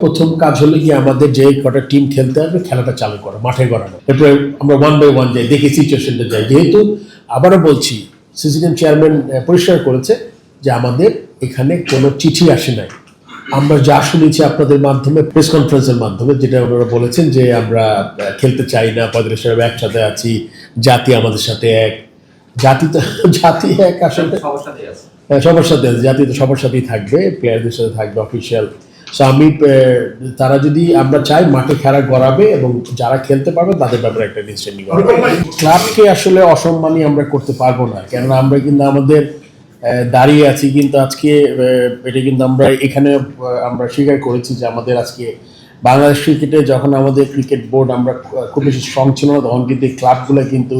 প্রথম কাজ হলো কি আমাদের যে কটা টিম খেলতে হবে খেলাটা চালু করা, মাঠে গড়ানো। এরপরে আমরা ওয়ান বাই ওয়ান যাই, দেখি সিচুয়েশনটা যাই। যেহেতু আবারও বলছি, সিসিডিএম চেয়ারম্যান পরিষ্কার করেছে যে আমাদের এখানে কোনো চিঠি আসে নাই। আমরা যা শুনেছি আপনাদের মাধ্যমে, প্রেস কনফারেন্সের মাধ্যমে, যেটা ওনারা বলেছেন যে আমরা খেলতে চাই না, পয়দা সাহেব একসাথে আছি, জাতি আমাদের সাথে এক। জাতি তো জাতি এক, আসলে সবার সাথে আছে, জাতি তো সবার সাথেই থাকবে, প্লেয়ারদের সাথে থাকবে, অফিসিয়াল। সো আমি তারা যদি আমরা চাই মাঠে খেলা গড়াবে এবং যারা খেলতে পারবে তাদের ব্যাপারে একটা ডিসিশন নিব। ক্লাবকে আসলে অসম্মানী আমরা করতে পারবো না, কেননা আমরা কিন্তু আমাদের দাঁড়িয়ে আছি, কিন্তু আজকে এটা কিন্তু আমরা এখানে আমরা স্বীকার করেছি যে আমাদের আজকে বাংলাদেশ ক্রিকেটে যখন আমাদের ক্রিকেট বোর্ড আমরা খুব বেশি স্ট্রং ছিল না, তখন কিন্তু এই ক্লাবগুলো কিন্তু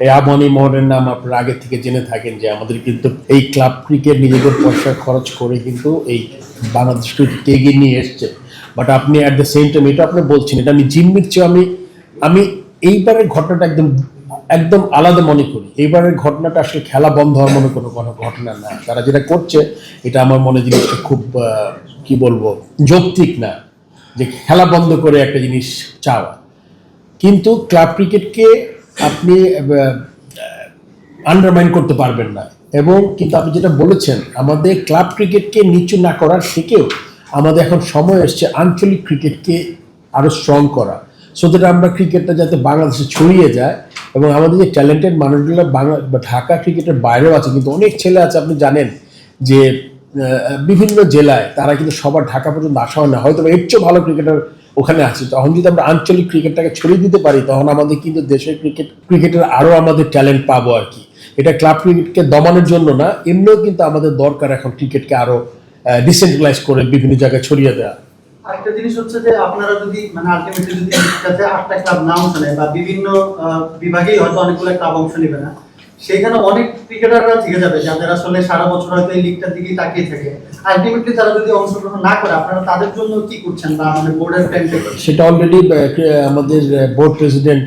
এই আবাহনী মোহনের নাম আপনারা আগে থেকে জেনে থাকেন যে আমাদের কিন্তু এই ক্লাব ক্রিকেট নিজেদের পয়সা খরচ করে কিন্তু এই বাংলাদেশ ক্রিকেটকে এগিয়ে নিয়ে এসছে। বাট আপনি অ্যাট দ্য সেম টাইম, এটা আপনি বলছেন, এটা আমি জিম্মির চেয়ে আমি এইবারের ঘটনাটা একদম আলাদা মনে করি। এইবারের ঘটনাটা আসলে খেলা বন্ধ হওয়ার মনে কোনো ঘটনা না। তারা যেটা করছে এটা আমার মনে জিনিসটা খুব কি বলবো, যৌক্তিক না যে খেলা বন্ধ করে একটা জিনিস চাওয়া। কিন্তু ক্লাব ক্রিকেটকে আপনি আন্ডারমাইন করতে পারবেন না। এবং কিন্তু আপনি যেটা বলেছেন, আমাদের ক্লাব ক্রিকেটকে নিচু না করার থেকেও আমাদের এখন সময় এসছে আঞ্চলিক ক্রিকেটকে আরও স্ট্রং করা, সো দ্যাট আমরা ক্রিকেটটা যাতে বাংলাদেশে ছড়িয়ে যায়। এবং আমাদের যে ট্যালেন্টেড মানুষগুলো ঢাকা ক্রিকেটের বাইরেও আছে, কিন্তু অনেক ছেলে আছে আপনি জানেন যে বিভিন্ন জেলায়, তারা কিন্তু সবার ঢাকা পর্যন্ত আসা হয় না, হয়তো এর চেয়েও ভালো ক্রিকেটার ওখানে আছে। তখন যদি আমরা আঞ্চলিক ক্রিকেটটাকে ছড়িয়ে দিতে পারি, তখন আমাদের কিন্তু দেশের ক্রিকেটের আরও আমাদের ট্যালেন্ট পাবো আর কি। এটা ক্লাব ক্রিকেটকে দমানোর জন্য না, এমনিও কিন্তু আমাদের দরকার এখন ক্রিকেটকে আরো ডিসেন্ট্রালাইজ করে বিভিন্ন জায়গায় ছড়িয়ে দেওয়া। আরেকটা জিনিস হচ্ছে যে আপনারা যদি আলটিমেটলি যদি কাছে 8টা ক্লাব না অংশ নেয় বা বিভিন্ন বিভাগেই হয়তো অনেকগুলো ক্লাব অংশ নেবে না, সেখানে অনেক ক্রিকেটাররা থেকে যাবে যাদের আসলে সারা বছর হয়তো এই লিগটার দিকেই তাকিয়ে থাকে। আলটিমেটলি তারা যদি অংশগ্রহণ না করে, আপনারা তাদের জন্য কি করছেন বা আমাদের বোর্ডের প্ল্যান? সেটা অলরেডি আমাদের বোর্ড প্রেসিডেন্ট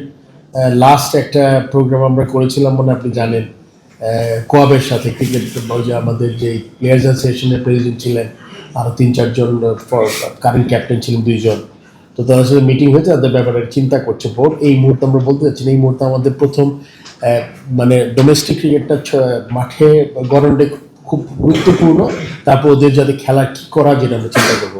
লাস্ট একটা প্রোগ্রাম আমরা করেছিলাম, মনে আপনি জানেন, কোয়াবের সাথে, ক্রিকেট যে আমাদের যে প্লেয়ার্স অ্যাসোসিয়েশনের প্রেসিডেন্ট ছিলেন, আরও 3-4 জন কারেন্ট ক্যাপ্টেন ছিলেন 2 জন। তো তাদের সাথে মিটিং হয়েছে, তাদের ব্যাপারে চিন্তা করছে বোর্ড। এই মুহূর্তে আমরা বলতে চাচ্ছি না, এই মুহূর্তে আমাদের প্রথম মানে ডোমেস্টিক ক্রিকেটটা মাঠে গড়ানোটা খুব গুরুত্বপূর্ণ। তারপর ওদের যাতে খেলা কী করা, যেটা আমরা চিন্তা করবো।